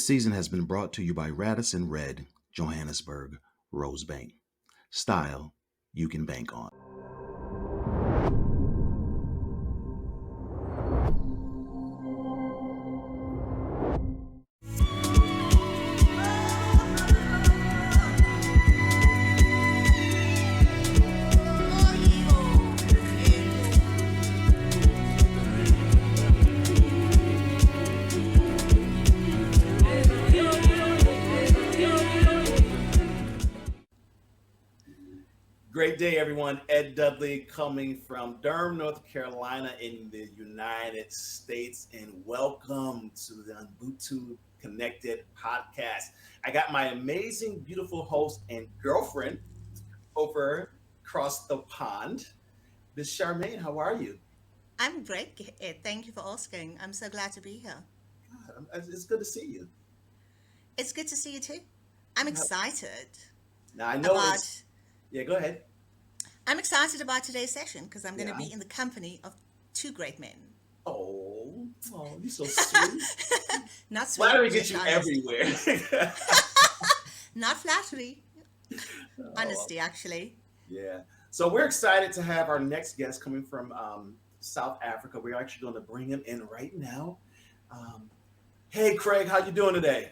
season has been brought to you by Radisson Red, Johannesburg, Rosebank. Style you can bank on. Great day, everyone. Ed Dudley coming from Durham, North Carolina in the United States, and welcome to the Ubuntu Connected podcast. I got my amazing, beautiful host and girlfriend over across the pond, Miss Charmaine. How are you? I'm great, Ed. Thank you for asking. I'm so glad to be here. It's good to see you. It's good to see you too. I'm excited Now I know about it's. Yeah, go ahead. I'm excited about today's session because I'm going to Yeah. be in the company of two great men. Oh, you're so sweet. Not sweet, Flattery gets just you honest. everywhere. Not flattery, Oh, honesty, actually. yeah. So we're excited to have our next guest coming from South Africa. We're actually going to bring him in right now. Um, hey, Craig, how you doing today?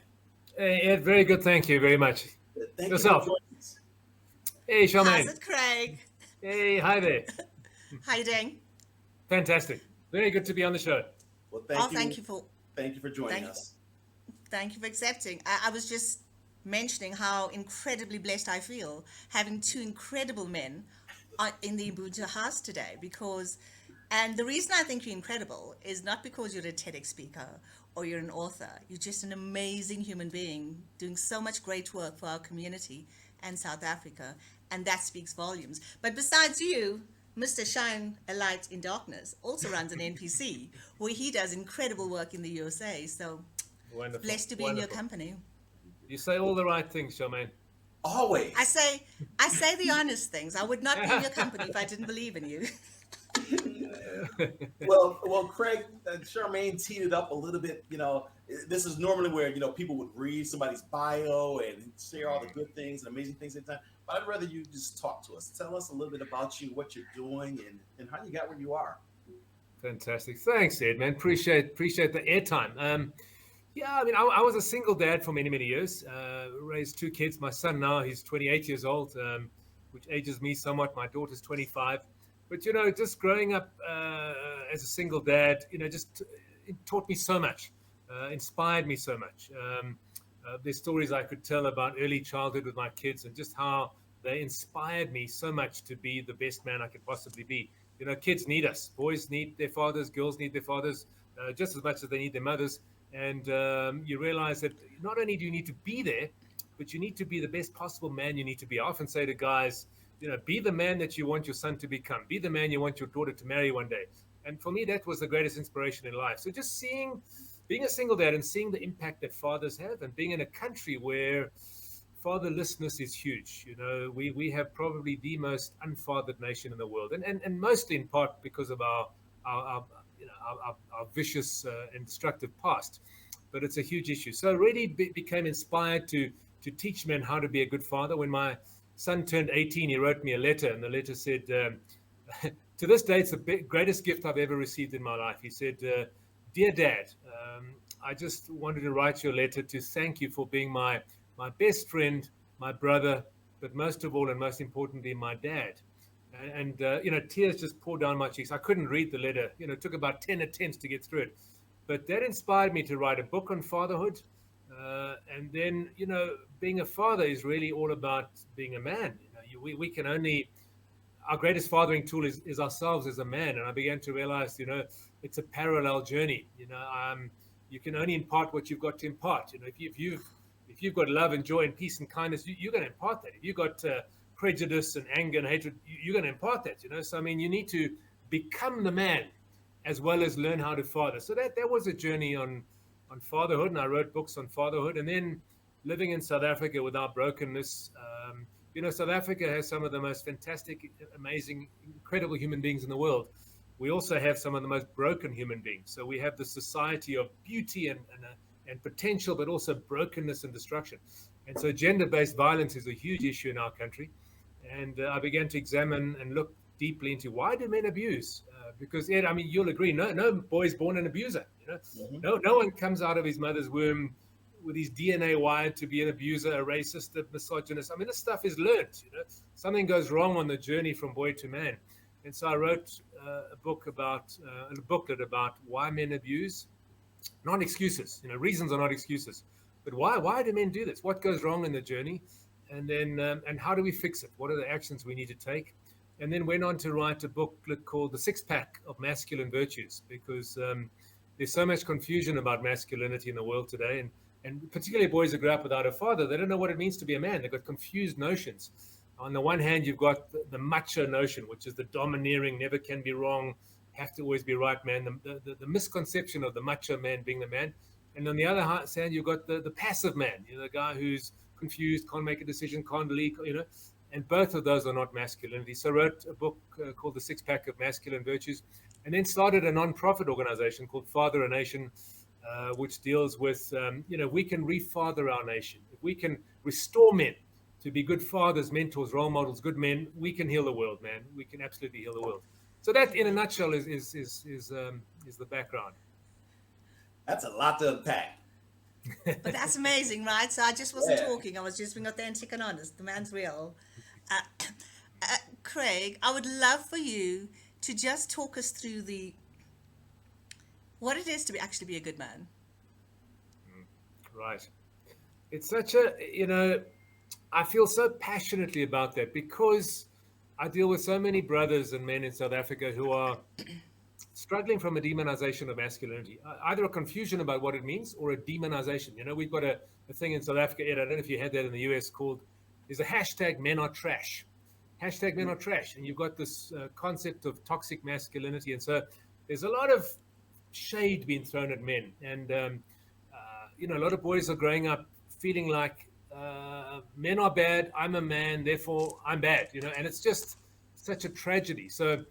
Hey, Ed, very good. Thank you very much. Thank you for Yourself. joining us. Hey, How's Charmaine. it, Craig? Hey, hi there. How you doing? Fantastic. Very good to be on the show. Well, Oh, thank you for joining thank, us. thank you for accepting. I was just mentioning how incredibly blessed I feel having two incredible men in the Ubuntu house today and the reason I think you're incredible is not because you're a TEDx speaker or you're an author. You're just an amazing human being doing so much great work for our community and South Africa, and that speaks volumes. But besides you, Mr. Shine a Light in Darkness also runs an NPC where he does incredible work in the USA. So Wonderful. blessed to be in your Wonderful. company. You say all the right things, Charmaine. I Always. say, I say the honest things. I would not be in your company if I didn't believe in you. Well, Craig, Charmaine teed it up a little bit. This is normally where people would read somebody's bio and share all the good things and amazing things they've done. But I'd rather you just talk to us. Tell us a little bit about you, what you're doing, and how you got where you are. Fantastic. Thanks, Ed, man. Appreciate the airtime. Yeah, I mean, I was a single dad for many, many years. Raised two kids. My son now, he's 28 years old, which ages me somewhat. My daughter's 25. But, just growing up as a single dad, it taught me so much, inspired me so much. There's stories I could tell about early childhood with my kids and just how they inspired me so much to be the best man I could possibly be. Kids need us. Boys need their fathers. Girls need their fathers just as much as they need their mothers. And you realize that not only do you need to be there, but you need to be the best possible man you need to be. I often say to guys, be the man that you want your son to become. Be the man you want your daughter to marry one day. And for me, that was the greatest inspiration in life. So just being a single dad and seeing the impact that fathers have and being in a country where fatherlessness is huge. We have probably the most unfathered nation in the world. And mostly in part because of our vicious and destructive past, but it's a huge issue. So I really became inspired to teach men how to be a good father. When my son turned 18, he wrote me a letter, and the letter said, to this day, it's the greatest gift I've ever received in my life. He said, Dear Dad, I just wanted to write you a letter to thank you for being my best friend, my brother, but most of all and most importantly, my dad. And tears just poured down my cheeks. I couldn't read the letter. It took about 10 attempts to get through it. But that inspired me to write a book on fatherhood. And then, being a father is really all about being a man. We can only, our greatest fathering tool is ourselves as a man. And I began to realize, it's a parallel journey. You can only impart what you've got to impart. If you've got love and joy and peace and kindness, you're going to impart that. If you've got prejudice and anger and hatred, you're going to impart that. So I mean, you need to become the man as well as learn how to father. So that was a journey on fatherhood, and I wrote books on fatherhood. And then living in South Africa without brokenness, South Africa has some of the most fantastic, amazing, incredible human beings in the world. We also have some of the most broken human beings. So we have the society of beauty and and potential, but also brokenness and destruction. And so gender-based violence is a huge issue in our country. And I began to examine and look deeply into why do men abuse? Because Ed, I mean, you'll agree, no boy is born an abuser. No one comes out of his mother's womb with his DNA wired to be an abuser, a racist, a misogynist. I mean, this stuff is learned. Something goes wrong on the journey from boy to man. And so I wrote a booklet about why men abuse. Not excuses. Reasons are not excuses, but why do men do this? What goes wrong in the journey? And then and how do we fix it? What are the actions we need to take? And then went on to write a booklet called The Six Pack of Masculine Virtues, because there's so much confusion about masculinity in the world today, and particularly boys who grow up without a father, they don't know what it means to be a man. They've got confused notions. On the one hand, you've got the macho notion, which is the domineering, never can be wrong, have to always be right man, the misconception of the macho man being the man. And on the other hand, you've got the passive man, the guy who's confused, can't make a decision, can't lead, and both of those are not masculinity. So I wrote a book called The Six Pack of Masculine Virtues, and then started a non-profit organization called Father a Nation, which deals with, we can refather our nation. If we can restore men to be good fathers, mentors, role models, good men, we can heal the world, man. We can absolutely heal the world. So that, in a nutshell, is the background. That's a lot to unpack. But that's amazing, right? So I just wasn't talking. I was just being authentic and honest. The man's real. Craig, I would love for you to just talk us through what it is to actually be a good man. Right. It's such I feel so passionately about that, because I deal with so many brothers and men in South Africa who are struggling from a demonization of masculinity, either a confusion about what it means or a demonization. We've got a thing in South Africa, Ed, I don't know if you had that in the US, there's a hashtag men are trash. Hashtag men are trash. And you've got this concept of toxic masculinity. And so there's a lot of shade being thrown at men. And, a lot of boys are growing up feeling like men are bad, I'm a man, therefore I'm bad, and it's just such a tragedy. So,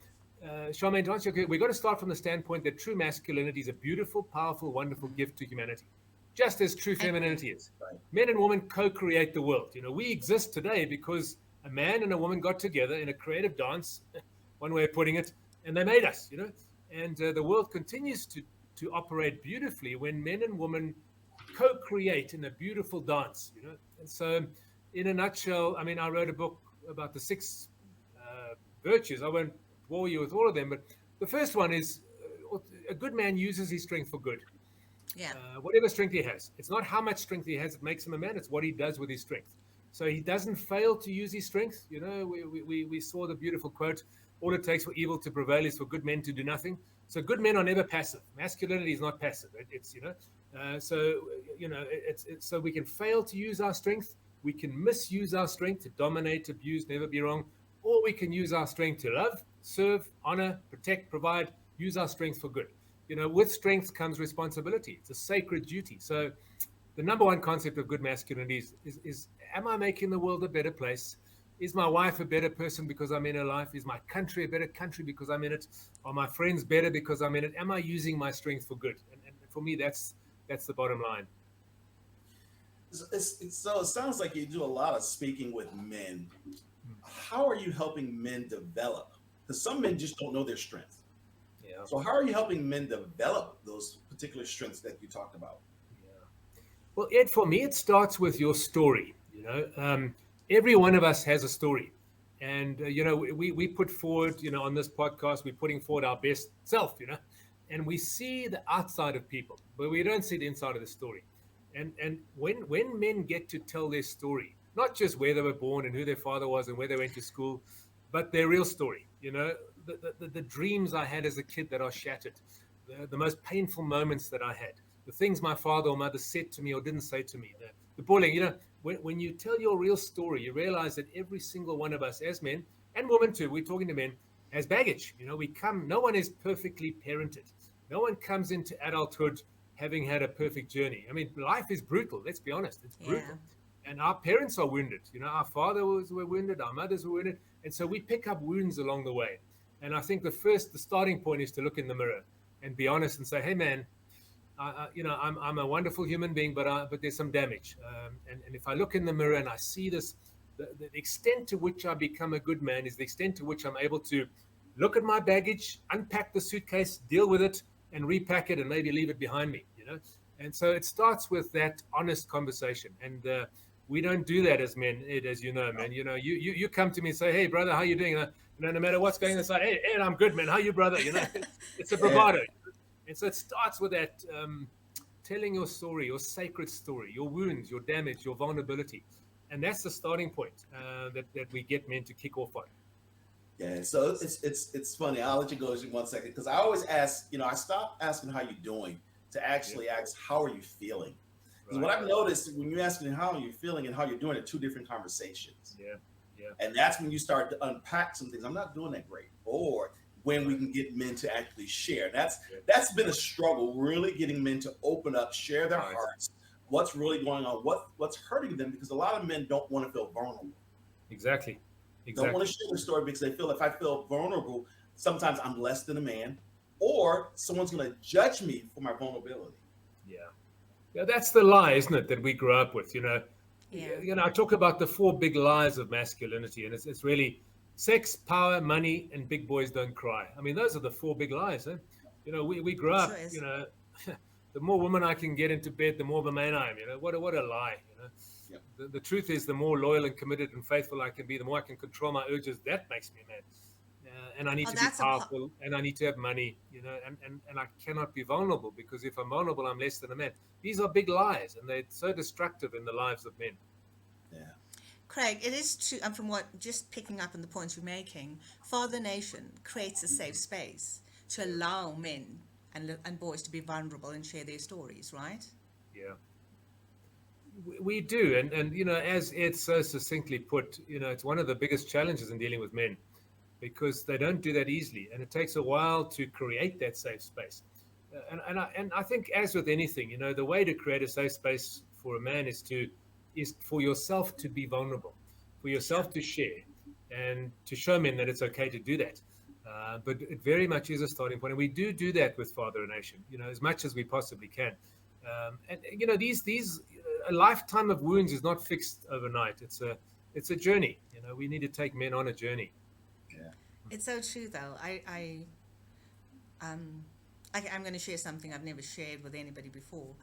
Charmaine, to answer your question, we've got to start from the standpoint that true masculinity is a beautiful, powerful, wonderful gift to humanity, just as true femininity is. Right. Men and women co-create the world. We exist today because a man and a woman got together in a creative dance, one way of putting it, and they made us, and the world continues to operate beautifully when men and women co-create in a beautiful dance, And so, in a nutshell, I mean, I wrote a book about the six virtues. I won't bore you with all of them, but the first one is a good man uses his strength for good. Yeah. Whatever strength he has. It's not how much strength he has that makes him a man. It's what he does with his strength. So he doesn't fail to use his strength. We saw the beautiful quote, all it takes for evil to prevail is for good men to do nothing. So good men are never passive. Masculinity is not passive. It's so we can fail to use our strength. We can misuse our strength to dominate, abuse, never be wrong. Or we can use our strength to love, serve, honor, protect, provide, use our strength for good. With strength comes responsibility. It's a sacred duty. So the number one concept of good masculinity is am I making the world a better place? Is my wife a better person because I'm in her life? Is my country a better country because I'm in it? Are my friends better because I'm in it? Am I using my strength for good? And for me, that's the bottom line. So it sounds like you do a lot of speaking with men. How are you helping men develop? Because some men just don't know their strengths. Yeah. So how are you helping men develop those particular strengths that you talked about? Yeah. Well, Ed, for me, it starts with your story. Every one of us has a story. And, we put forward, on this podcast, we're putting forward our best self, and we see the outside of people, but we don't see the inside of the story. And when men get to tell their story, not just where they were born and who their father was and where they went to school, but their real story, the dreams I had as a kid that are shattered, the most painful moments that I had, the things my father or mother said to me or didn't say to me, the bullying, when you tell your real story, you realize that every single one of us as men and women too, we're talking to men, has baggage. No one is perfectly parented. No one comes into adulthood having had a perfect journey. I mean, life is brutal. Let's be honest. It's brutal. Yeah. And our parents are wounded. Our fathers were wounded. Our mothers were wounded. And so we pick up wounds along the way. And I think the starting point is to look in the mirror and be honest and say, hey, man, I'm a wonderful human being, but there's some damage. And if I look in the mirror and I see this, the extent to which I become a good man is the extent to which I'm able to look at my baggage, unpack the suitcase, deal with it, and repack it, and maybe leave it behind me. And so it starts with that honest conversation, and we don't do that as men, Ed, as you know, man. You come to me and say, "Hey, brother, how you doing?" No matter what's going on inside, "Hey, Ed, I'm good, man. How you, brother?" It's a Yeah. bravado. And so it starts with that telling your story, your sacred story, your wounds, your damage, your vulnerability. And that's the starting point that we get men to kick off on. Yeah, so it's funny. I'll let you go in 1 second because I always ask. I stop asking how you doing to actually ask how are you feeling. Because what Right. I've noticed when you ask me how are you feeling and how you're doing are two different conversations, Yeah. Yeah. and that's when you start to unpack some things. I'm not doing that great, or when we can get men to actually share. Yeah. That's been a struggle, really getting men to open up, share their Right. hearts, what's really going on, what's hurting them, because a lot of men don't want to feel vulnerable. Exactly. Don't want Exactly. to share their story because they feel if I feel vulnerable, sometimes I'm less than a man, or someone's going to judge me for my vulnerability. Yeah. Yeah. That's the lie, isn't it, that we grew up with? Yeah. I talk about the four big lies of masculinity, and it's really sex, power, money, and big boys don't cry. I mean, those are the four big lies. Eh? We grew It sure up. is. The more women I can get into bed, the more of a man I am. What a lie. Yep. The truth is, the more loyal and committed and faithful I can be, the more I can control my urges. That makes me a man. And I need Oh, to be that's a part. powerful, and I need to have money. And I cannot be vulnerable, because if I'm vulnerable, I'm less than a man. These are big lies, and they're so destructive in the lives of men. Yeah. Craig, it is true, and from what just picking up on the points you're making, Father Nation creates a safe space to Yeah. allow men and boys to be vulnerable and share their stories, right? Yeah. We do, and as Ed so succinctly put, it's one of the biggest challenges in dealing with men, because they don't do that easily, and it takes a while to create that safe space. And I think, as with anything, the way to create a safe space for a man is for yourself to be vulnerable, for Sure. yourself to share, and to show men that it's okay to do that. But it very much is a starting point, and we do that with Father Nation, as much as we possibly can. And these a lifetime of wounds is not fixed overnight. It's a journey. We need to take men on a journey. Yeah. It's so true, though. Um, I'm going to share something I've never shared with anybody before.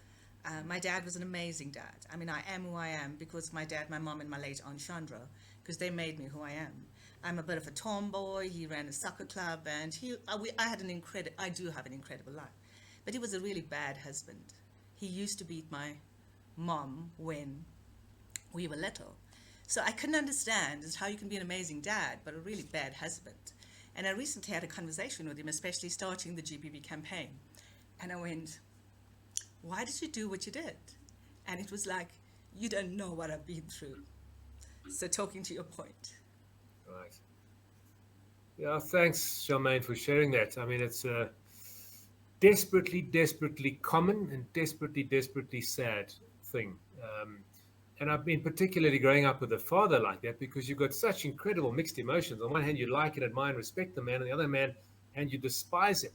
My dad was an amazing dad. I mean, I am who I am because of my dad, my mom, and my late aunt Chandra, because they made me who I am. I'm a bit of a tomboy. He ran a soccer club, and I do have an incredible life, but he was a really bad husband. He used to beat my mom when we were little. So I couldn't understand is how you can be an amazing dad but a really bad husband. And I recently had a conversation with him, especially starting the GBV campaign. And I went, why did you do what you did? And it was like, you don't know what I've been through. So talking to your point. Right. Yeah, thanks, Charmaine, for sharing that. I mean, it's a desperately, desperately common and desperately, desperately sad thing. And I've been particularly growing up with a father like that, because you've got such incredible mixed emotions. On one hand, you like and admire and respect the man, on the other hand, you despise him.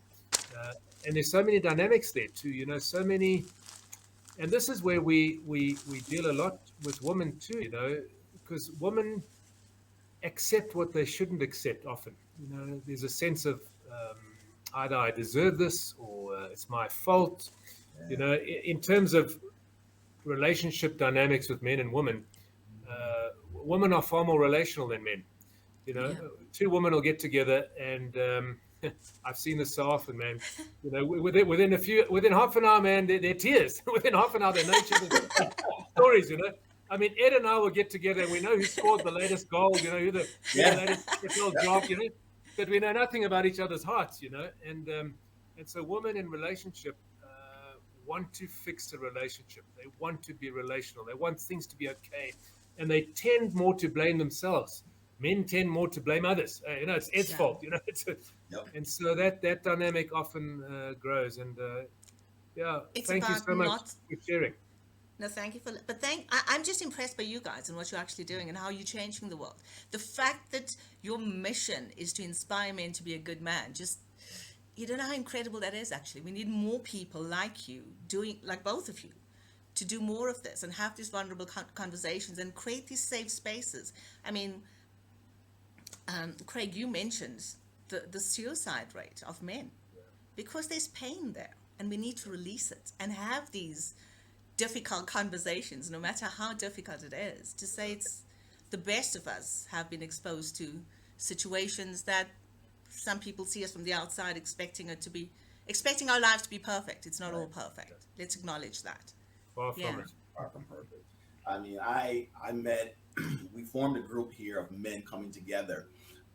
Uh, and there's so many dynamics there too. So many. And this is where we deal a lot with women too. Because women accept what they shouldn't accept often. There's a sense of either I deserve this, or it's my fault. Yeah. In terms of relationship dynamics with men and women, women are far more relational than men. Yeah. Two women will get together, and I've seen this so often, man. Within half an hour, man, they're tears. Within half an hour, they know each other's stories. I mean, Ed and I will get together, and we know who scored the latest goal. Who the Yeah. latest NFL draft. But we know nothing about each other's hearts. And so women in relationship want to fix a relationship. They want to be relational. They want things to be okay, and they tend more to blame themselves. Men tend more to blame others. It's Ed's Sure. fault. Yep. And so that dynamic often grows. And yeah, It's thank you about so much not. for sharing. No, thank you for. But I'm just impressed by you guys and what you're actually doing and how you're changing the world. The fact that your mission is to inspire men to be a good man, just you don't know how incredible that is. Actually, we need more people like you doing, like both of you, to do more of this and have these vulnerable conversations and create these safe spaces. I mean, Craig, you mentioned the suicide rate of men because there's pain there and we need to release it and have these difficult conversations, no matter how difficult it is, to say it's the best of us have been exposed to situations that some people see us from the outside expecting our lives to be perfect. It's not all perfect. Let's acknowledge that. Far Yeah. from it. Far from perfect. I mean, I met, we formed a group here of men coming together,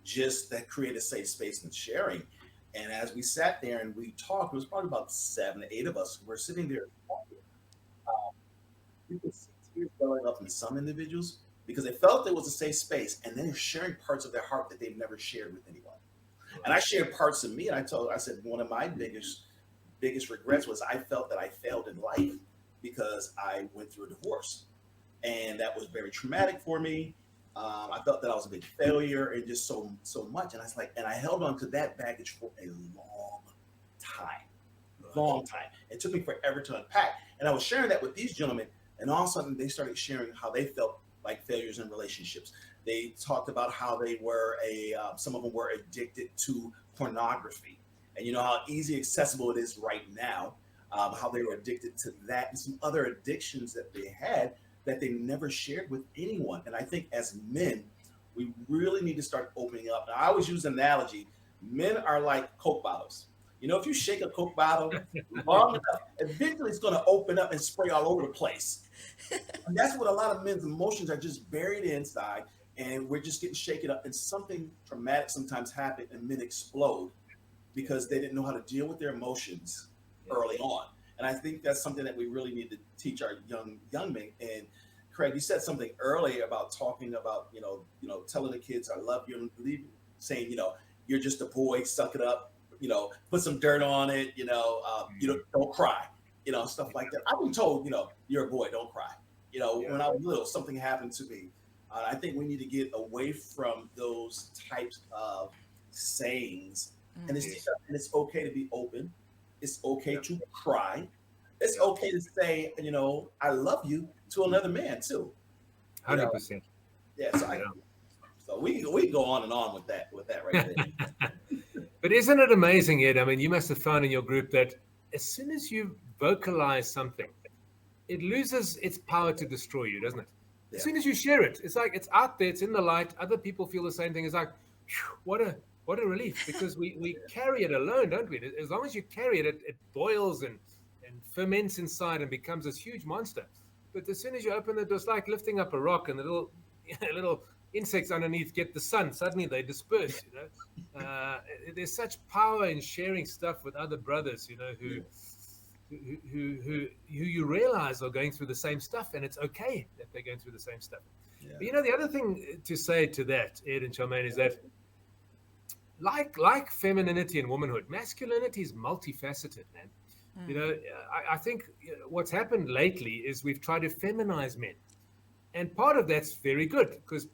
just that create a safe space and sharing. And as we sat there and we talked, it was probably about 7 to 8 of us. We're sitting there talking. Um, you could see tears welling up in some individuals because they felt there was a safe space, and then they're sharing parts of their heart that they've never shared with anyone. And I shared parts of me, and I said one of my biggest regrets was I felt that I failed in life because I went through a divorce, and that was very traumatic for me. I felt that I was a big failure and just so much, and I was like, and I held on to that baggage for a time, long time. It took me forever to unpack, and I was sharing that with these gentlemen, and all of a sudden they started sharing how they felt like failures in relationships. They talked about how they were some of them were addicted to pornography, and you know how easy accessible it is right now. How they were addicted to that and some other addictions that they had that they never shared with anyone. And I think as men, we really need to start opening up. Now, I always use an analogy: men are like Coke bottles. You know, if you shake a Coke bottle long enough, eventually it's going to open up and spray all over the place. And that's what a lot of men's emotions are, just buried inside, and we're just getting shaken up. And something traumatic sometimes happens, and men explode because they didn't know how to deal with their emotions early on. And I think that's something that we really need to teach our young men. And Craig, you said something earlier about talking about, telling the kids, I love you, and saying, you're just a boy, suck it up, put some dirt on it, don't cry, stuff like that. I've been told, you're a boy, don't cry. When I was little, something happened to me. I think we need to get away from those types of sayings. And it's okay to be open. It's okay to cry. It's okay to say, I love you to another man too. 100%. Yeah. So we go on and on with that right there. But isn't it amazing, Ed? I mean, you must have found in your group that as soon as you vocalize something, it loses its power to destroy you, doesn't it? As Yeah. soon as you share it, it's like it's out there, it's in the light. Other people feel the same thing. It's like, what a relief, because we carry it alone, don't we? As long as you carry it, it boils and ferments inside and becomes this huge monster. But as soon as you open it, it's like lifting up a rock, and the little insects underneath get the sun. Suddenly they disperse. There's such power in sharing stuff with other brothers, who you realize are going through the same stuff, and it's okay that they're going through the same stuff. Yeah. But the other thing to say to that, Ed and Charmaine, is that like femininity and womanhood, masculinity is multifaceted, man. I think what's happened lately is we've tried to feminize men, and part of that's very good because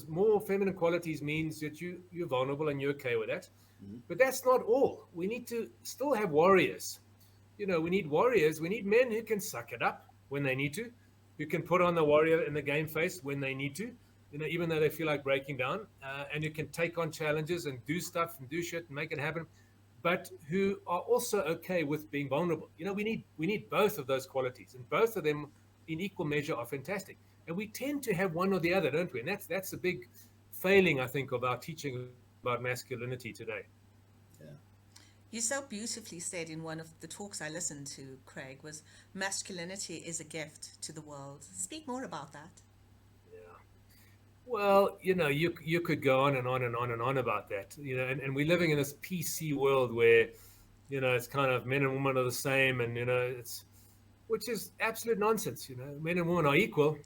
more feminine qualities means that you're vulnerable and you're okay with that. Mm-hmm. But that's not all. We need to still have warriors. We need warriors. We need men who can suck it up when they need to, who can put on the warrior in the game face when they need to, even though they feel like breaking down, and who can take on challenges and do stuff and do shit and make it happen, but who are also okay with being vulnerable. We need both of those qualities, and both of them in equal measure are fantastic. And we tend to have one or the other, don't we? And that's a big failing, I think, of our teaching about masculinity today. Yeah. You so beautifully said in one of the talks I listened to, Craig, was masculinity is a gift to the world. Speak more about that. Yeah. Well, you could go on and on and on and on about that. And we're living in this PC world where, it's kind of men and women are the same, and which is absolute nonsense. Men and women are equal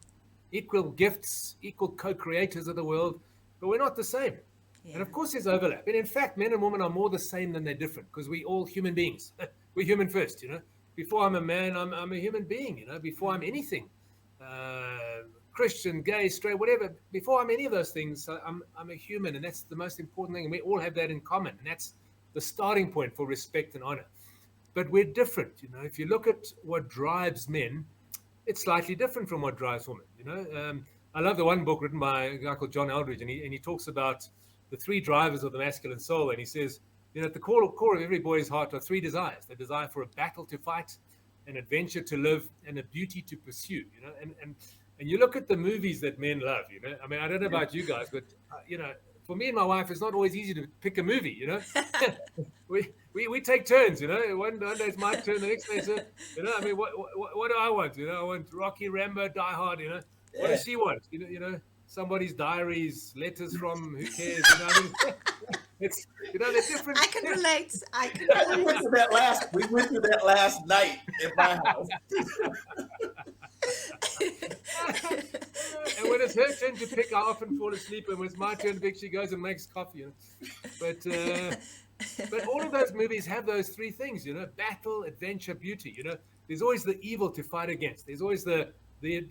gifts, equal co-creators of the world, but we're not the same. Yeah. And of course there's overlap. And in fact, men and women are more the same than they're different, because we're all human beings. We're human first, Before I'm a man, I'm a human being, Before I'm anything, Christian, gay, straight, whatever. Before I'm any of those things, I'm a human, and that's the most important thing. And we all have that in common. And the starting point for respect and honor. But we're different. If you look at what drives men, it's slightly different from what drives women. I love the one book written by a guy called John Eldridge, and he talks about the three drivers of the masculine soul. And he says, at the core of every boy's heart are three desires: the desire for a battle to fight, an adventure to live, and a beauty to pursue. And you look at the movies that men love. I mean, I don't know about you guys, but for me and my wife, it's not always easy to pick a movie. We take turns. One day it's my turn, the next day it's I mean, what do I want? I want Rocky, Rambo, Die Hard. What does she want? Somebody's diaries, letters from who cares? I mean, it's they're different. I can relate. We went through that last night at my house. And when it's her turn to pick, I often fall asleep. And when it's my turn to pick, she goes and makes coffee. But all of those movies have those three things, battle, adventure, beauty. There's always the evil to fight against. There's always the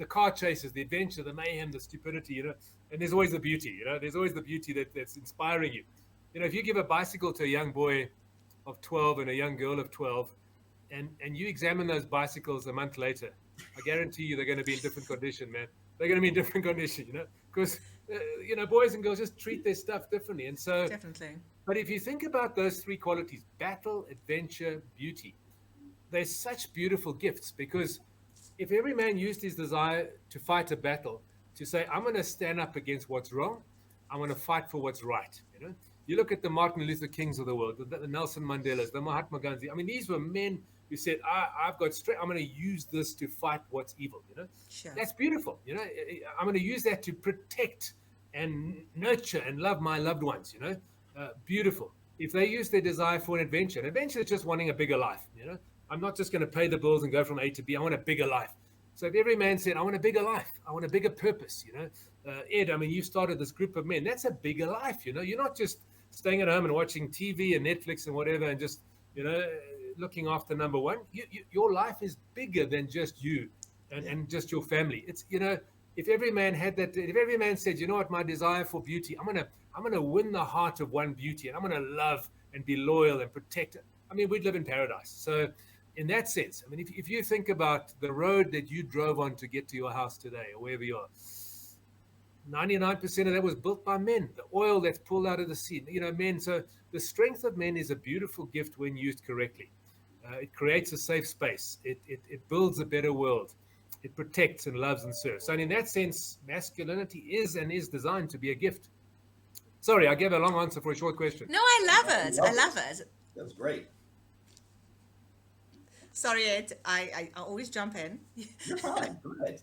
car chases, the adventure, the mayhem, the stupidity, and there's always the beauty, there's always the beauty that's inspiring you. If you give a bicycle to a young boy of 12 and a young girl of 12, and you examine those bicycles a month later, I guarantee you they're going to be in different condition, man. They're going to be in different condition, because, boys and girls just treat their stuff differently. And so, Definitely. But if you think about those three qualities, battle, adventure, beauty, they're such beautiful gifts, because if every man used his desire to fight a battle, to say, I'm going to stand up against what's wrong, I'm going to fight for what's right. You look at the Martin Luther Kings of the world, the Nelson Mandelas, the Mahatma Gandhi. I mean, these were men who said, I've got strength. I'm going to use this to fight what's evil. Sure. That's beautiful. I'm going to use that to protect and nurture and love my loved ones. Beautiful. If they use their desire for an adventure is just wanting a bigger life. I'm not just going to pay the bills and go from A to B. I want a bigger life. So if every man said, I want a bigger life, I want a bigger purpose, Ed, I mean, you started this group of men. That's a bigger life. You're not just staying at home and watching TV and Netflix and whatever and just, looking after number one. Your life is bigger than just you and just your family. It's, if every man had that, if every man said, what, my desire for beauty, I'm going to win the heart of one beauty, and I'm going to love and be loyal and protect it. I mean, we'd live in paradise. So in that sense, I mean, if you think about the road that you drove on to get to your house today or wherever you are, 99% of that was built by men. The oil that's pulled out of the sea, men. So the strength of men is a beautiful gift when used correctly. It creates a safe space. It builds a better world. It protects and loves and serves. So in that sense, masculinity is designed to be a gift. Sorry, I gave a long answer for a short question. No, I love it. That's great. Sorry, Ed. I always jump in. You're fine. Go ahead.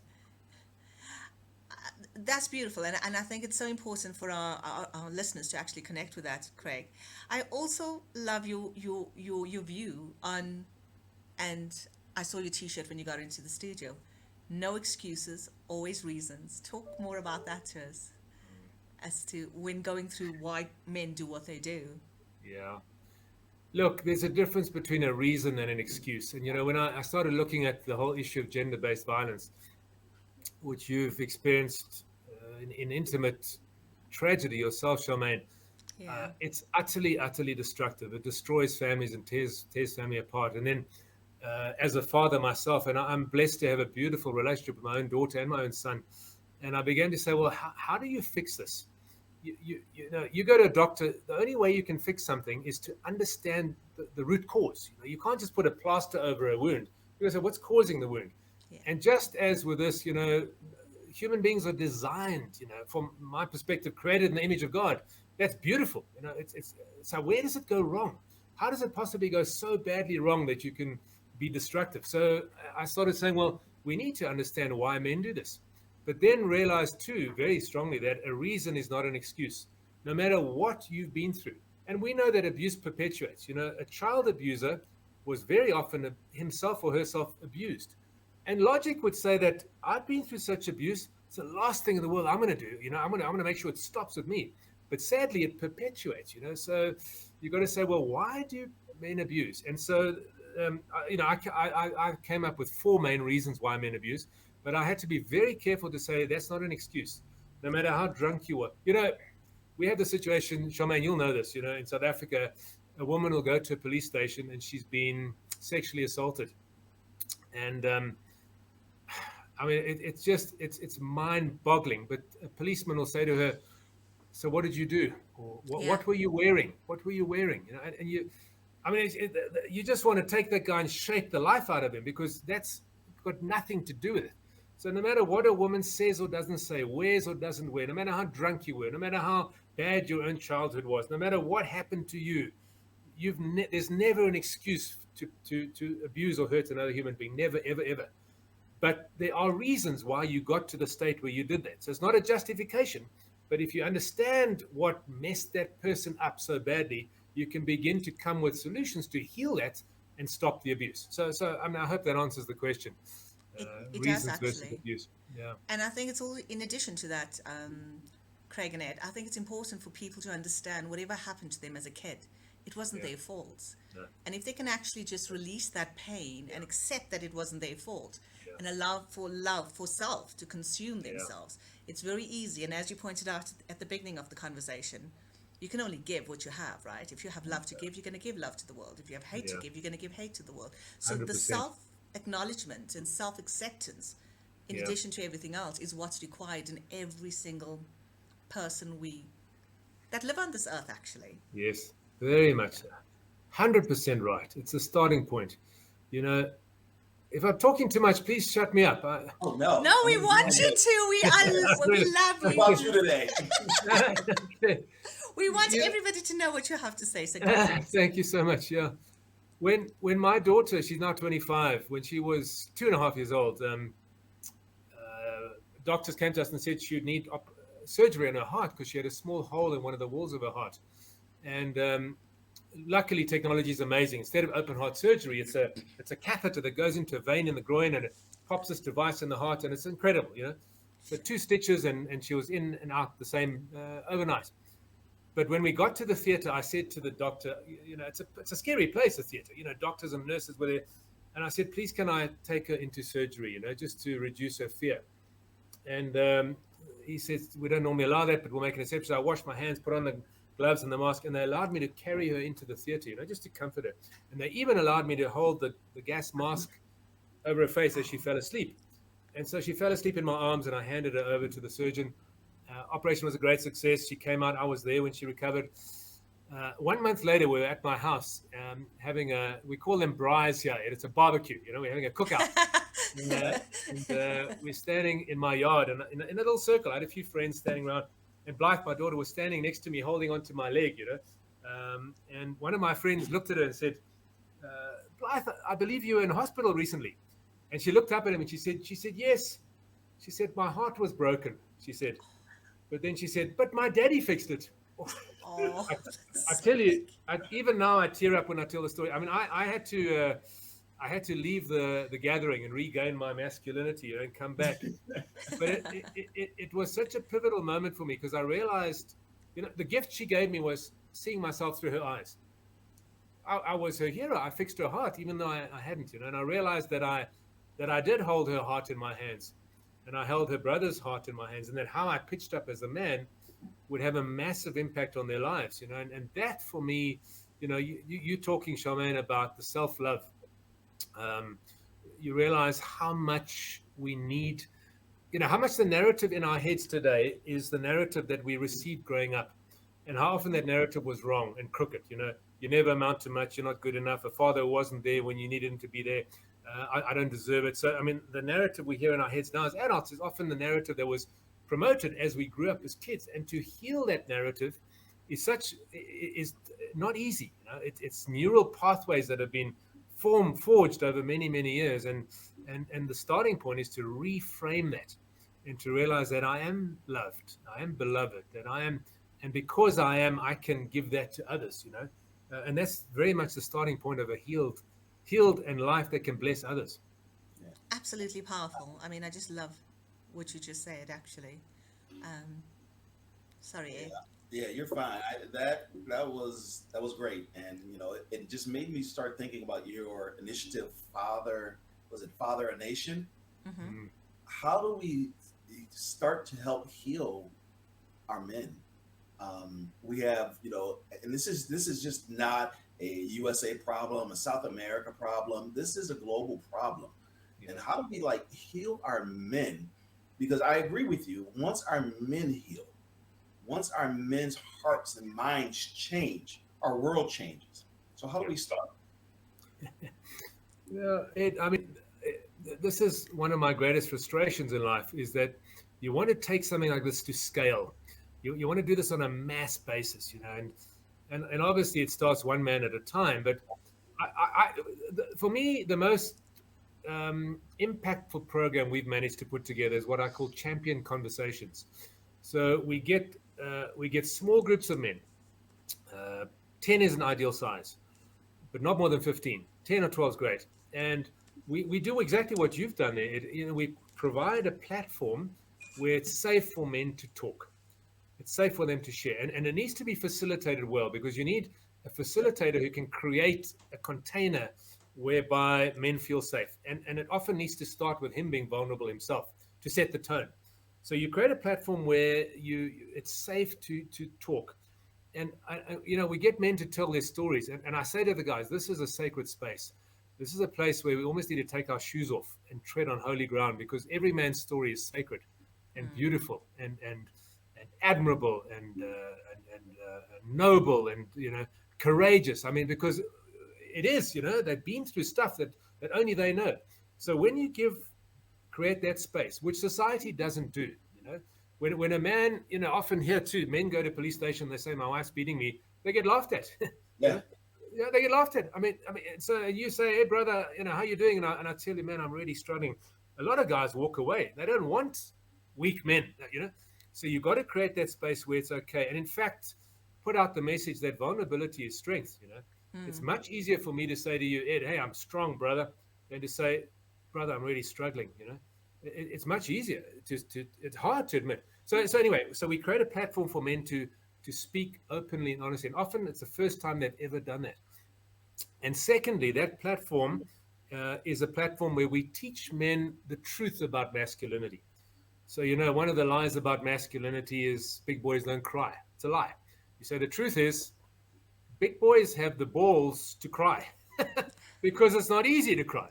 That's beautiful, and I think it's so important for our listeners to actually connect with that, Craig. I also love your view on, and I saw your T-shirt when you got into the studio. No excuses, always reasons. Talk more about that to us, as to when going through why men do what they do. Yeah. Look, there's a difference between a reason and an excuse. And, when I started looking at the whole issue of gender-based violence, which you've experienced in intimate tragedy yourself, Charmaine, Yeah. it's utterly destructive. It destroys families and tears family apart. And then as a father myself, and I'm blessed to have a beautiful relationship with my own daughter and my own son, and I began to say, well, how do you fix this? You go to a doctor. The only way you can fix something is to understand the root cause. You can't just put a plaster over a wound. You say, what's causing the wound? Yeah. And just as with this, human beings are designed, from my perspective, created in the image of God. That's beautiful. It's so where does it go wrong? How does it possibly go so badly wrong that you can be destructive? So I started saying, well, we need to understand why men do this. But then realized too, very strongly, that a reason is not an excuse, no matter what you've been through. And we know that abuse perpetuates. A child abuser was very often himself or herself abused. And logic would say that I've been through such abuse, it's the last thing in the world I'm going to do. I'm going to make sure it stops with me. But sadly, it perpetuates. So you've got to say, well, why do men abuse? And so, I came up with 4 main reasons why men abuse. But I had to be very careful to say that's not an excuse, no matter how drunk you are. We have the situation, Charmaine, you'll know this, in South Africa, a woman will go to a police station and she's been sexually assaulted, and I mean, it's mind-boggling. But a policeman will say to her, "So what did you do? Or Yeah. what were you wearing? What were you wearing?" You know, and you, I mean, you just want to take that guy and shake the life out of him, because that's got nothing to do with it. So no matter what a woman says or doesn't say, wears or doesn't wear, no matter how drunk you were, no matter how bad your own childhood was, no matter what happened to you, there's never an excuse to abuse or hurt another human being. Never, ever, ever. But there are reasons why you got to the state where you did that. So it's not a justification. But if you understand what messed that person up so badly, you can begin to come with solutions to heal that and stop the abuse. So I mean, I hope that answers the question. It does Reasons versus actually. abuse. Yeah. And I think it's all in addition to that, Craig and Ed, I think it's important for people to understand whatever happened to them as a kid, it wasn't Yeah. their fault. No. And if they can actually just release that pain and accept that it wasn't their fault Yeah. and allow for love for self to consume Yeah. themselves, it's very easy. And as you pointed out at the beginning of the conversation, you can only give what you have, right? If you have love to give, you're going to give love to the world. If you have hate to Yeah. give, you're going to give hate to the world. So the 100%. self acknowledgement and self acceptance, in Yeah. addition to everything else, is what's required in every single person that live on this earth, actually. Yes. Very much so. 100% right. It's a starting point. You know, if I'm talking too much, please shut me up. Oh no! No, we I'm want you excited to. We love about you you. today. Okay. We want Yeah. everybody to know what you have to say. So go for it. Thank you so much. Yeah. When my daughter, she's now 25, when she was 2.5 years old, doctors came to us and said she would need surgery on her heart because she had a small hole in one of the walls of her heart. And luckily, technology is amazing. Instead of open heart surgery, it's a catheter that goes into a vein in the groin and it pops this device in the heart, and it's incredible, you know. So 2 stitches, and she was in and out the same overnight. But when we got to the theater, I said to the doctor, you know, it's a scary place, the theater. You know, doctors and nurses were there. And I said, please, can I take her into surgery, you know, just to reduce her fear? And he says, we don't normally allow that, but we'll make an exception. I washed my hands, put on the gloves and the mask, and they allowed me to carry her into the theater, you know, just to comfort her. And they even allowed me to hold the gas mask over her face as she fell asleep. And so she fell asleep in my arms, and I handed her over to the surgeon. Operation was a great success. She came out. I was there when she recovered. 1 month later, we were at my house having we call them braais here. It's a barbecue, you know, we're having a cookout. and we're standing in my yard, and in a little circle. I had a few friends standing around, and Blythe, my daughter, was standing next to me, holding onto my leg, you know. And one of my friends looked at her and said, Blythe, I believe you were in hospital recently. And she looked up at him and she said, yes. She said, my heart was broken, she said. But then she said, but my daddy fixed it. Oh, I tell you, even now I tear up when I tell the story. I mean, I had to leave the gathering and regain my masculinity and come back. But it was such a pivotal moment for me, because I realized, you know, the gift she gave me was seeing myself through her eyes. I was her hero. I fixed her heart, even though I hadn't, you know. And I realized that I did hold her heart in my hands, and I held her brother's heart in my hands, and that how I pitched up as a man would have a massive impact on their lives, you know. And that for me, you know, you talking, Charmaine, about the self-love, you realize how much we need, you know, how much the narrative in our heads today is the narrative that we received growing up, and how often that narrative was wrong and crooked. You know, you never amount to much, you're not good enough, a father wasn't there when you needed him to be there, I don't deserve it. So, I mean, the narrative we hear in our heads now as adults is often the narrative that was promoted as we grew up as kids. And to heal that narrative is not easy. You know, it's neural pathways that have been forged over many, many years. And the starting point is to reframe that and to realize that I am loved, I am beloved, that I am, and because I am, I can give that to others, you know. And that's very much the starting point of a healed and life that can bless others. absolutely powerful. I mean, I just love what you just said, actually. Um, sorry, Ed. Yeah, you're fine. That was great, and you know, it just made me start thinking about your initiative, Father a Nation? Mm-hmm. Mm. How do we start to help heal our men? We have, you know, and this is just not a USA problem, a South America problem. This is a global problem. Yeah. And how do we like heal our men? Because I agree with you. Once our men heal, once our men's hearts and minds change, our world changes. So how do we start? Yeah, I mean, this is one of my greatest frustrations in life is that you want to take something like this to scale. You want to do this on a mass basis, and obviously it starts one man at a time. But for me, the most impactful program we've managed to put together is what I call champion conversations. So we get small groups of men. 10 is an ideal size, but not more than 15. 10 or 12 is great. And we do exactly what you've done there. We provide a platform where it's safe for men to talk. It's safe for them to share. And it needs to be facilitated well, because you need a facilitator who can create a container whereby men feel safe. And it often needs to start with him being vulnerable himself to set the tone. So you create a platform where it's safe to talk. And we get men to tell their stories, and I say to the guys, this is a sacred space. This is a place where we almost need to take our shoes off and tread on holy ground, because every man's story is sacred and beautiful and admirable and noble and courageous. I mean, because it is, they've been through stuff that only they know. So when you create that space, which society doesn't do, when a man, often here too, men go to police station, they say, my wife's beating me, they get laughed at. Yeah. Yeah, they get laughed at. I mean, so you say, hey brother, how you doing? And I tell you, man, I'm really struggling. A lot of guys walk away. They don't want weak men, So you got to create that space where it's okay. And in fact, put out the message that vulnerability is strength. It's much easier for me to say to you, Ed, hey, I'm strong, brother, than to say, brother, I'm really struggling. It's much easier. It's hard to admit. So anyway, so we create a platform for men to speak openly and honestly. And often it's the first time they've ever done that. And secondly, that platform is a platform where we teach men the truth about masculinity. So, one of the lies about masculinity is big boys don't cry. It's a lie. You say the truth is big boys have the balls to cry because it's not easy to cry.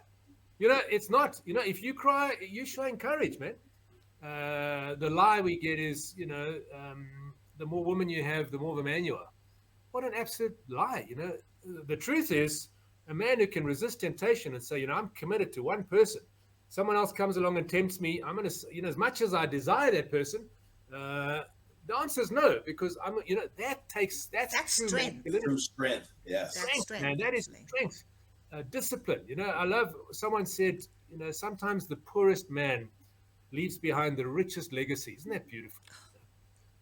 It's not. If you cry, you're showing courage, man. The lie we get is, the more women you have, the more of a man you are. What an absolute lie. The truth is, a man who can resist temptation and say, I'm committed to one person. Someone else comes along and tempts me. I'm going to, as much as I desire that person, the answer is no, because that's true strength. True strength. Yes. That's strength, man. That is strength. Discipline. I love, someone said, sometimes the poorest man leaves behind the richest legacy. Isn't that beautiful?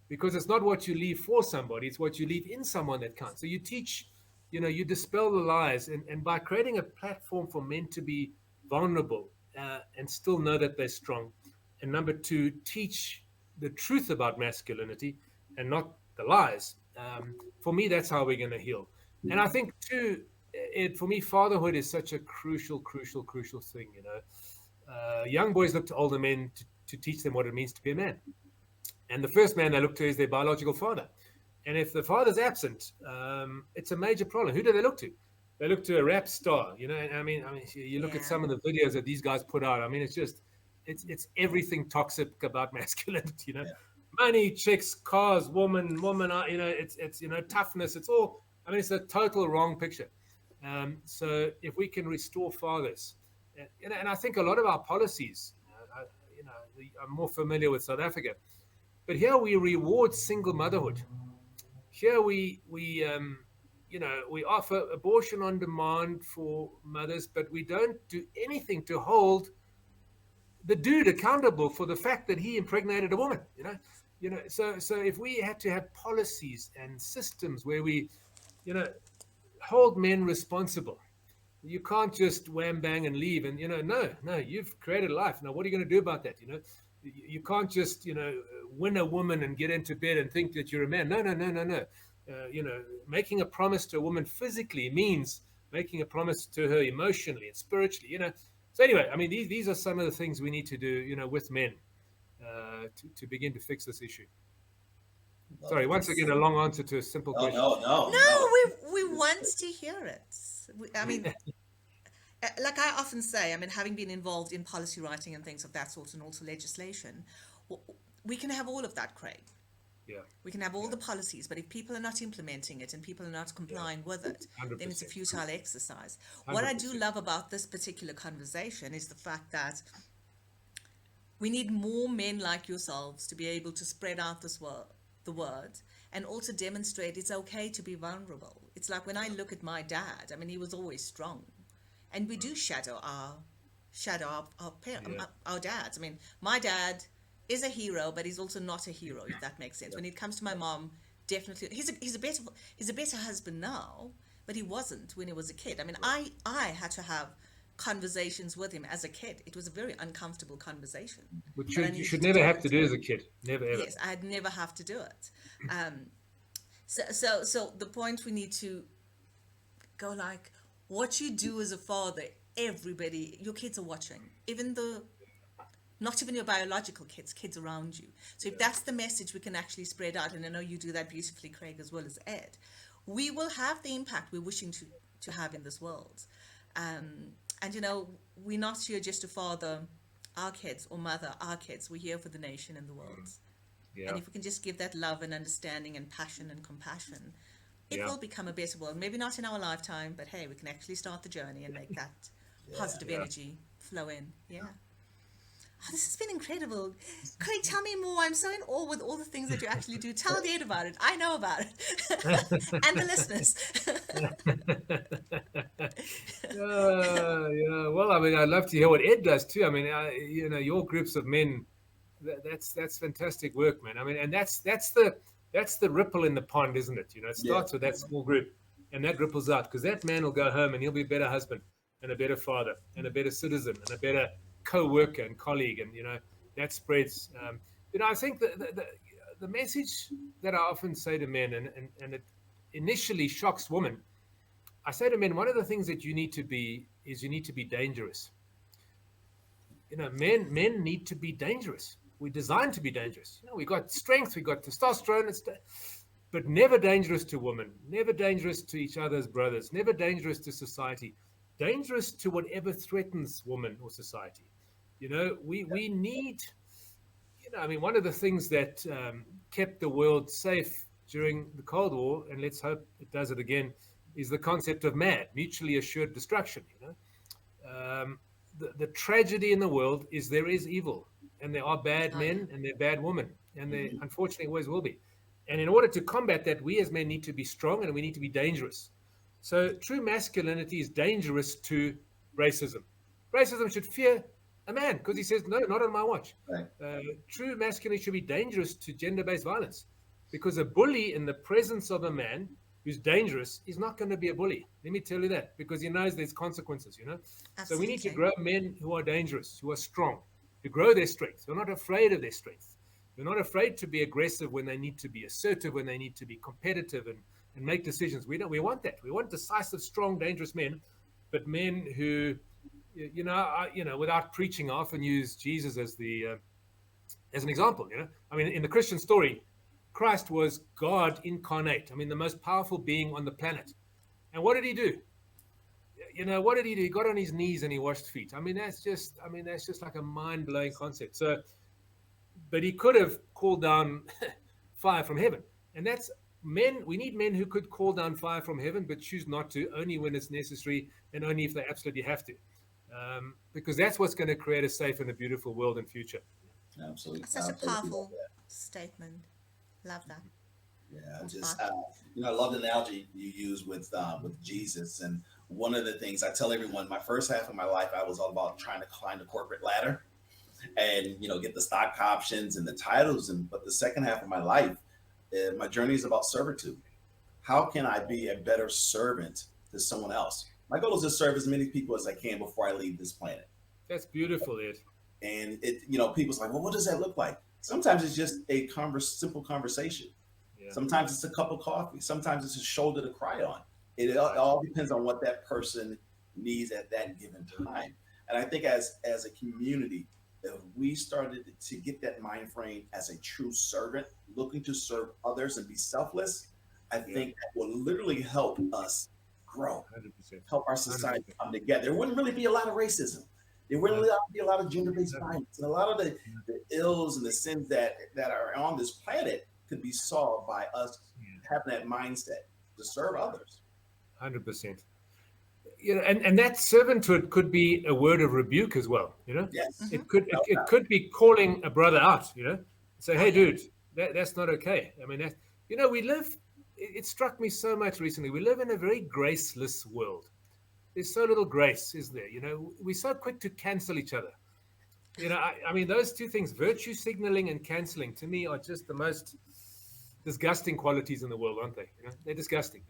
Because it's not what you leave for somebody, it's what you leave in someone that counts. So you teach, you dispel the lies, and by creating a platform for men to be vulnerable and still know that they're strong. And number two, teach the truth about masculinity and not the lies. For me, that's how we're going to heal. And I think too, for me, fatherhood is such a crucial thing. Young boys look to older men to teach them what it means to be a man. And the first man they look to is their biological father. And if the father's absent, it's a major problem. Who do they look to? They look to a rap star. I mean, you look at some of the videos that these guys put out. I mean, it's everything toxic about masculinity. Money, chicks, cars, woman. It's toughness. It's all. I mean, it's a total wrong picture. So if we can restore fathers, and I think a lot of our policies, I'm more familiar with South Africa. But here we reward single motherhood. Here we offer abortion on demand for mothers, but we don't do anything to hold the dude accountable for the fact that he impregnated a woman. So if we had to have policies and systems where we, hold men responsible. You can't just wham bang and leave. And no, you've created a life. Now, what are you going to do about that? You can't just, win a woman and get into bed and think that you're a man. No. Making a promise to a woman physically means making a promise to her emotionally and spiritually, So anyway, I mean, these are some of the things we need to do, with men to begin to fix this issue. Love Sorry, it. once again, a long answer to a simple No, question. no, no, No, no. we want to hear it. I mean, like I often say, I mean, having been involved in policy writing and things of that sort, and also legislation, we can have all of that, Craig. Yeah, We can have all Yeah, the policies, but if people are not implementing it and people are not yeah, complying with it, then it's a 100%, futile exercise. What I do 100%. love about this particular conversation is the fact that we need more men like yourselves to be able to spread out the word, and also demonstrate it's okay to be vulnerable. It's like when I look at my dad, I mean, he was always strong. And we do Yeah, our dads. I mean, my dad is a hero, but he's also not a hero, if that makes sense. yeah, When it comes to my mom, definitely he's a better husband now, but he wasn't when he was a kid. I mean, I had to have conversations with him as a kid. It was a very uncomfortable conversation, which but I you needed should to never do have to it. do as a kid. Never ever. Yes, I'd never have to do it. Um, so the point we need to go like, what you do as a father, everybody, your kids are watching, even the not even your biological kids, kids around you. So if that's the message we can actually spread out, and I know you do that beautifully, Craig, as well as Ed, we will have the impact we're wishing to have in this world. And we're not here just to father our kids or mother our kids. We're here for the nation and the world. And Yeah, if we can just give that love and understanding and passion and compassion, it yeah, will become a better world. Maybe not in our lifetime, but hey, we can actually start the journey and make that yeah. positive yeah. energy flow in. Yeah. Oh, this has been incredible. Craig, tell me more. I'm so in awe with all the things that you actually do. Tell Ed about it. I know about it. And the listeners. Yeah. Well, I mean, I'd love to hear what Ed does too. I mean, your groups of men, that's fantastic work, man. I mean, and that's the ripple in the pond, isn't it? It Yeah. starts with that small group, and that ripples out because that man will go home and he'll be a better husband and a better father and a better citizen and a better co-worker and colleague, and that spreads. I think the message that I often say to men, and it initially shocks women. I say to men, one of the things that you need to be is you need to be dangerous. Men need to be dangerous. We're designed to be dangerous. We got strength, we got testosterone, but never dangerous to women, never dangerous to each other's brothers, never dangerous to society, dangerous to whatever threatens woman or society. We need. I mean, one of the things that kept the world safe during the Cold War, and let's hope it does it again, is the concept of MAD, mutually assured destruction. The tragedy in the world is there is evil, and there are bad Oh, yeah. men and there are bad women, and there Mhm. unfortunately always will be. And in order to combat that, we as men need to be strong and we need to be dangerous. So true masculinity is dangerous to racism. Racism should fear a man because he says, no, not on my watch. Right. True masculinity should be dangerous to gender-based violence because a bully in the presence of a man who's dangerous is not going to be a bully. Let me tell you that, because he knows there's consequences. So we need to Absolutely. grow men who are dangerous, who are strong, who grow their strength, who are not afraid of their strength. They're not afraid to be aggressive when they need to be assertive, when they need to be competitive and make decisions. We want that. We want decisive, strong, dangerous men, but men who, without preaching, I often use Jesus as an example. I mean, in the Christian story, Christ was God incarnate. I mean, the most powerful being on the planet. And what did he do? What did he do? He got on his knees and he washed feet. I mean, that's just like a mind-blowing concept. So, but he could have called down fire from heaven. And that's men. We need men who could call down fire from heaven, but choose not to, only when it's necessary and only if they absolutely have to. Because that's what's going to create a safe and a beautiful world and future. Absolutely. That's such a Absolutely love powerful that. statement. Love that. Yeah, I Love just that. I love the analogy you use with Jesus. And one of the things I tell everyone, my first half of my life, I was all about trying to climb the corporate ladder and get the stock options and the titles. And but the second half of my life, my journey is about servitude. How can I be a better servant to someone else? My goal is to serve as many people as I can before I leave this planet. That's beautiful, Ed. And people's like, well, what does that look like? Sometimes it's just a simple conversation. Yeah, Sometimes it's a cup of coffee. Sometimes it's a shoulder to cry on. It right. all depends on what that person needs at that given time. And I think as a community, if we started to get that mind frame as a true servant, looking to serve others and be selfless, I Yeah, think that will literally help us grow, 100%. help our 100%. society come together. There wouldn't really be a lot of racism. There wouldn't No, really be a lot of gender-based no, violence, and a lot of no. the ills and the sins that are on this planet could be solved by us Yeah, having that mindset to serve others. 100%. And that servanthood could be a word of rebuke as well. Yes. Hmm. It could be calling a brother out. Say, Oh hey, yeah. dude, that's not okay. I mean, we live. It struck me so much recently. We live in a very graceless world. There's so little grace, is there? We're so quick to cancel each other. I mean, those two things, virtue signaling and canceling, to me are just the most disgusting qualities in the world, aren't they? They're disgusting.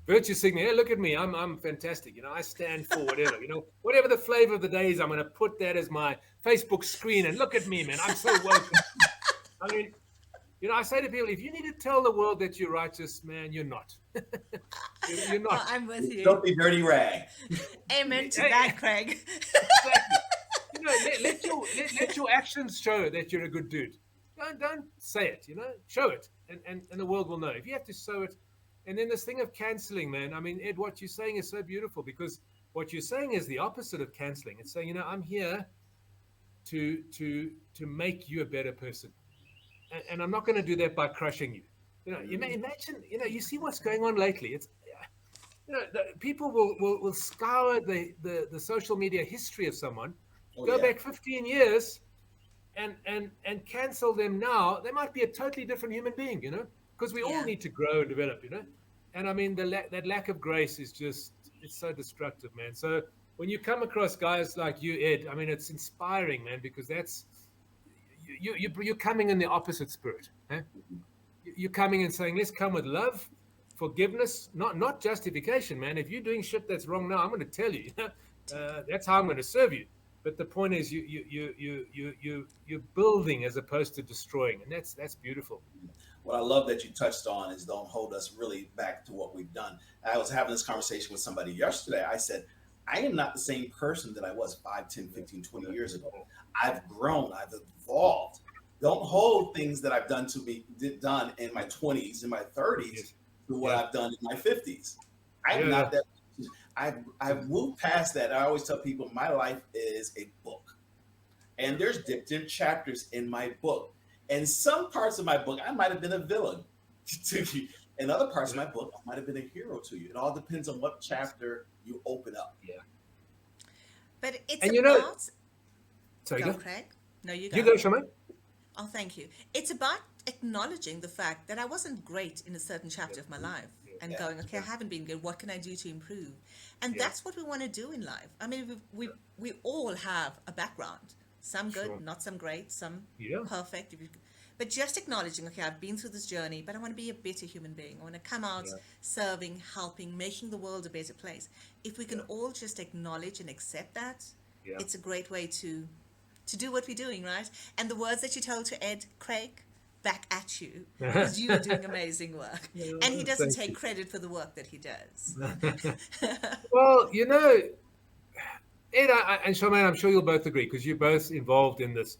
Virtue signaling. Hey, look at me. I'm fantastic. I stand for whatever. Whatever the flavor of the day is, I'm going to put that as my Facebook screen. And look at me, man. I'm so woke. I mean, I say to people, if you need to tell the world that you're righteous, man, you're not. You're Oh, not. I'm with You you. filthy dirty rag. Amen to Hey, that, Craig. exactly. Let your actions show that you're a good dude. Don't say it. Show it, and the world will know. If you have to show it, and then this thing of canceling, man. I mean, Ed, what you're saying is so beautiful because what you're saying is the opposite of canceling. It's saying, I'm here to make you a better person, and I'm not going to do that by crushing you. You may imagine. You see what's going on lately. It's people will scour the social media history of someone, Oh go yeah. back 15 years and cancel them now. They might be a totally different human being, because we all Yeah. need to grow and develop, and I mean that lack of grace is just, it's so destructive, man. So when you come across guys like you, Ed, I mean, it's inspiring, man, because that's you're coming in the opposite spirit, eh? You're coming and saying, let's come with love, forgiveness, not justification, man. If you're doing shit that's wrong now, I'm going to tell you. That's how I'm going to serve you. But the point is, you're building as opposed to destroying, and that's beautiful. What I love that you touched on is don't hold us really back to what we've done. I was having this conversation with somebody yesterday. I said, I am not the same person that I was 5, 10, 15, 20 years ago. I've grown, I've evolved. Don't hold things that I've done to be done in my 20s, in my 30s, Yes. to what Yeah. I've done in my 50s. I'm Yeah. Yeah. not that. I've moved past that. I always tell people my life is a book, and there's different chapters in my book. And some parts of my book, I might have been a villain to you. In other parts of Yeah. my book, I might have been a hero to you. It all depends on what chapter you open up. Yeah. But it's And about. sorry, Go, go. Craig. No, you You go. go, Shamaine. Oh, thank you. It's about acknowledging the fact that I wasn't great in a certain chapter of my life Yeah. and Yeah. going, okay, I haven't been good. What can I do to improve? And Yeah. that's what we want to do in life. I mean, we all have a background. Some good, Sure. not some great, some Yeah. perfect. But just acknowledging, okay, I've been through this journey, but I want to be a better human being. I want to come out Yeah. serving, helping, making the world a better place. If we can Yeah. all just acknowledge and accept that, Yeah. it's a great way to do what we're doing, right? And the words that you told to Ed, Craig, back at you, because you are doing amazing work. And he doesn't Thank take you. credit for the work that he does. Well, Ed and Shamaine, I'm sure you'll both agree because you're both involved in this.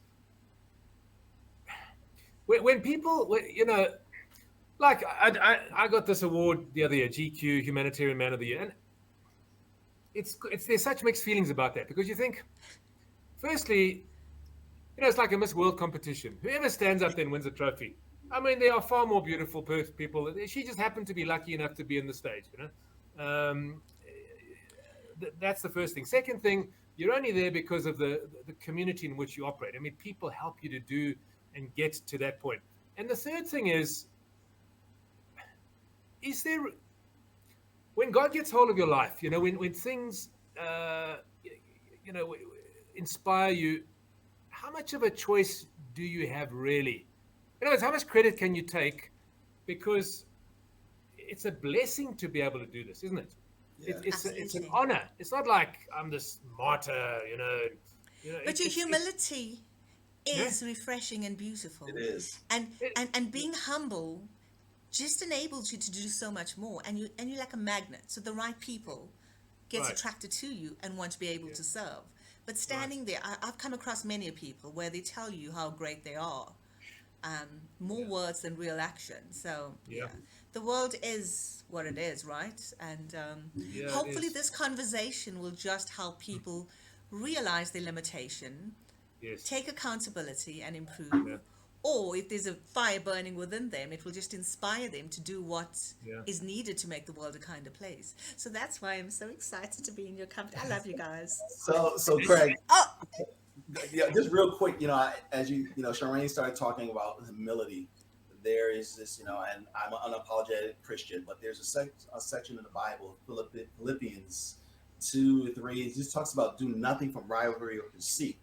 When people, like I got this award the other year, GQ Humanitarian Man of the Year, and it's there's such mixed feelings about that because you think, firstly, it's like a Miss World competition. Whoever stands up then wins a trophy. I mean, there are far more beautiful people. She just happened to be lucky enough to be in the stage. That's the first thing. Second thing, you're only there because of the community in which you operate. I mean, people help you to do and get to that point. And the third thing is there, when God gets hold of your life, when things, you know, inspire you, how much of a choice do you have really? In other words, how much credit can you take? Because it's a blessing to be able to do this, isn't it? Yeah. It's an Absolutely. honor. It's not like I'm this martyr, But your humility yeah, is refreshing and beautiful. It is. And, it, and being humble just enables you to do so much more. And you're like a magnet. So the right people get right, attracted to you and want to be able yeah, to serve. But standing there, I've come across many people where they tell you how great they are. More Yeah. words than real action. So, Yeah. yeah, the world is what it is, right? And Yeah, it hopefully, is. this conversation will just help people realize their limitation, Yes. take accountability, and improve. Yeah. Or if there's a fire burning within them, it will just inspire them to do what Yeah. is needed to make the world a kinder place. So that's why I'm so excited to be in your company. I love you guys. So Craig, Oh, yeah, just real quick, as Charmaine started talking about humility, there is this, and I'm an unapologetic Christian, but there's a section in the Bible, Philippians 2:3, it just talks about do nothing from rivalry or conceit,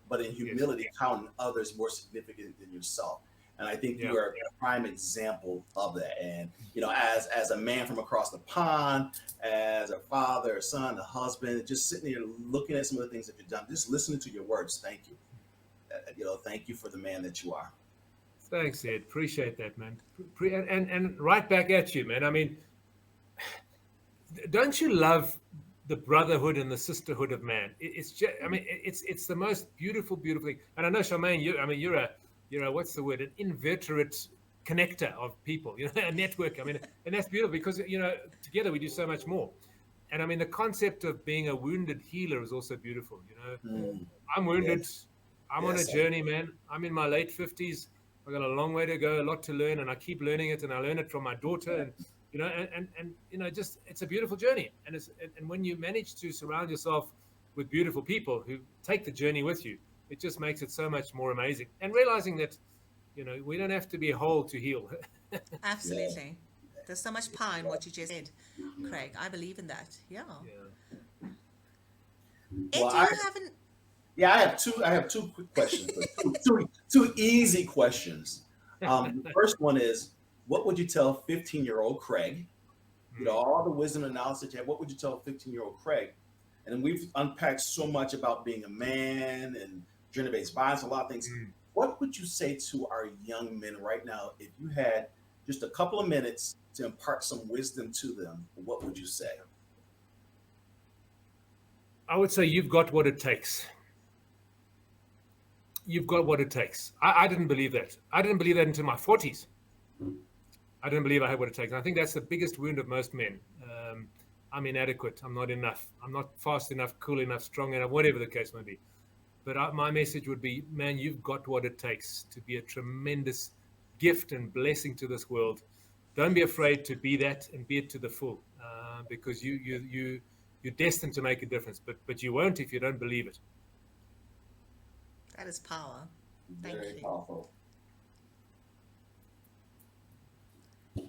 but in Yes. humility, counting others more significant than yourself. And I think Yeah. you are a prime example of that. And as a man from across the pond, as a father, a son, a husband, just sitting here looking at some of the things that you've done, just listening to your words. Thank you. Thank you for the man that you are. Thanks, Ed. Appreciate that, man. And right back at you, man. I mean, don't you love the brotherhood and the sisterhood of man? It's just, I mean, it's the most beautiful, beautiful thing. And I know, Charmaine, you're a what's the word? An inveterate connector of people. A network. I mean, and that's beautiful because together we do so much more. And I mean, the concept of being a wounded healer is also beautiful. Mm, I'm wounded. yes, I'm on a yes, journey, man. I'm in my late 50s. I've got a long way to go, a lot to learn, and I keep learning it, and I learn it from my daughter, and just it's a beautiful journey. And when you manage to surround yourself with beautiful people who take the journey with you, it just makes it so much more amazing. And realizing that, we don't have to be whole to heal. yeah. absolutely. There's so much power in what you just said, Craig. I believe in that. Yeah. Yeah. Ed, Well, do you have an I have two quick questions, but two easy questions. The first one is, what would you tell 15-year-old Craig? All the wisdom and knowledge that you have. What would you tell 15-year-old Craig? And then we've unpacked so much about being a man and gender-based violence, a lot of things. Mm. What would you say to our young men right now if you had just a couple of minutes to impart some wisdom to them? What would you say? I would say you've got what it takes. You've got what it takes. I didn't believe that. I didn't believe that until my 40s. I didn't believe I had what it takes. And I think that's the biggest wound of most men. I'm inadequate. I'm not enough. I'm not fast enough, cool enough, strong enough, whatever the case may be. But my message would be, man, you've got what it takes to be a tremendous gift and blessing to this world. Don't be afraid to be that and be it to the full, because you're destined to make a difference. But you won't if you don't believe it. that is power. Thank Very you. powerful.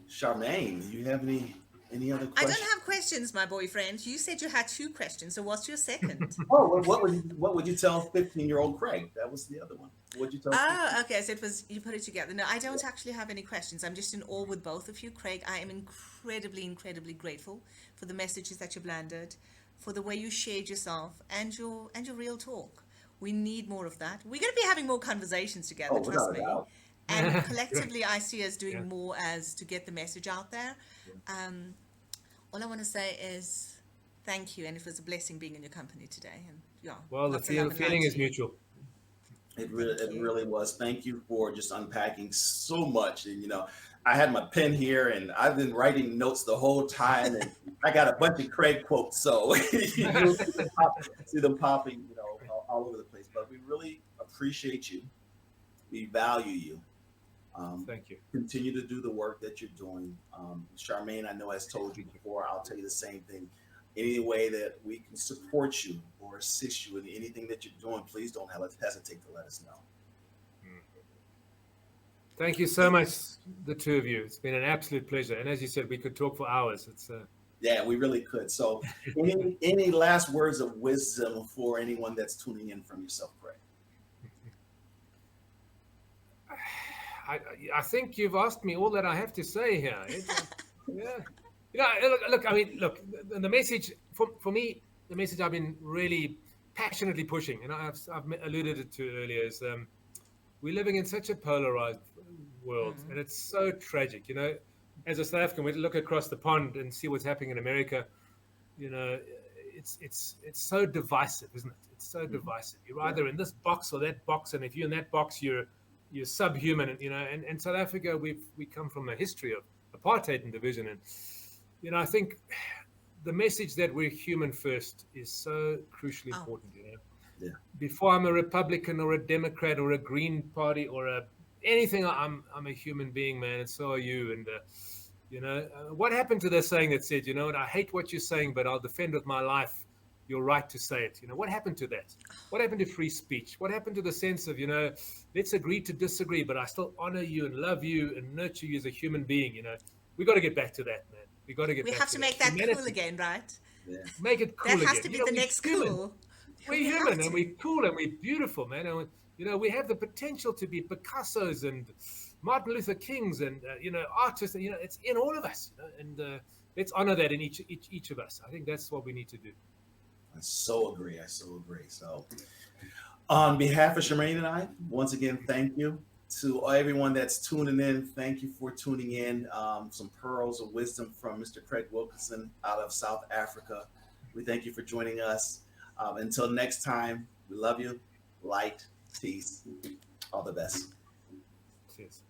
Charmaine, do you have any other I questions? don't have questions, my boyfriend. You said you had two questions, so what's your second? Oh, what would you tell 15-year-old Craig? That was the other one. What would you tell? Oh, okay. So it was you put it together. No, I don't actually have any questions. I'm just in awe with both of you, Craig. I am incredibly, incredibly grateful for the messages that you've landed, for the way you shared yourself and your real talk. We need more of that. We're going to be having more conversations together. Oh, Trust without a me. doubt. And collectively, I see us doing Yeah. more as to get the message out there. Um, all I want to say is thank you, and it was a blessing being in your company today. And yeah, Well, the lots of love and light feeling to is you. mutual. It really, Thank it you. really was. Thank you for just unpacking so much. And I had my pen here, and I've been writing notes the whole time, and I got a bunch of Craig quotes, so you'll see them popping, all over the place. But we really appreciate you. We value you. Thank you. Continue to do the work that you're doing. Charmaine, I know has told you before. I'll tell you the same thing. Any way that we can support you or assist you in anything that you're doing, please don't hesitate to let us know. Thank you so much, the two of you. It's been an absolute pleasure. And as you said, we could talk for hours. It's Yeah, we really could. So, any last words of wisdom for anyone that's tuning in from yourself, Craig? I think you've asked me all that I have to say here. Yeah. Look. I mean, look. The message for me, the message I've been really passionately pushing, and I've alluded to earlier, is we're living in such a polarized world, and it's so tragic. As a South African, we look across the pond and see what's happening in America. It's so divisive, isn't it? It's so divisive. You're either in this box or that box, and if you're in that box, you're subhuman. And and South Africa, we come from a history of apartheid and division, and I think the message that we're human first is so crucially Oh, important. Yeah. Before I'm a Republican or a Democrat or a Green Party or anything, I'm a human being, man, and so are you. And what happened to the saying that said, what, I hate what you're saying, but I'll defend with my life your right to say it. What happened to that? What happened to free speech? What happened to the sense of, let's agree to disagree, but I still honor you and love you and nurture you as a human being? We got to get back to that, man. We got to get we back have to to that. make that cool Humanity, again, right? Yeah. make it That cool has again. to be the We're next human. cool. We're We have human and to. we're cool and we're beautiful, man. And we have the potential to be Picassos and Martin Luther Kings and artists. It's in all of us. And let's honor that in each of us. I think that's what we need to do. I so agree. So, on behalf of Shemaine and I, once again, thank you to everyone that's tuning in. Thank you for tuning in. Some pearls of wisdom from Mr. Craig Wilkinson out of South Africa. We thank you for joining us. Until next time, we love you. Light, peace, all the best. Cheers.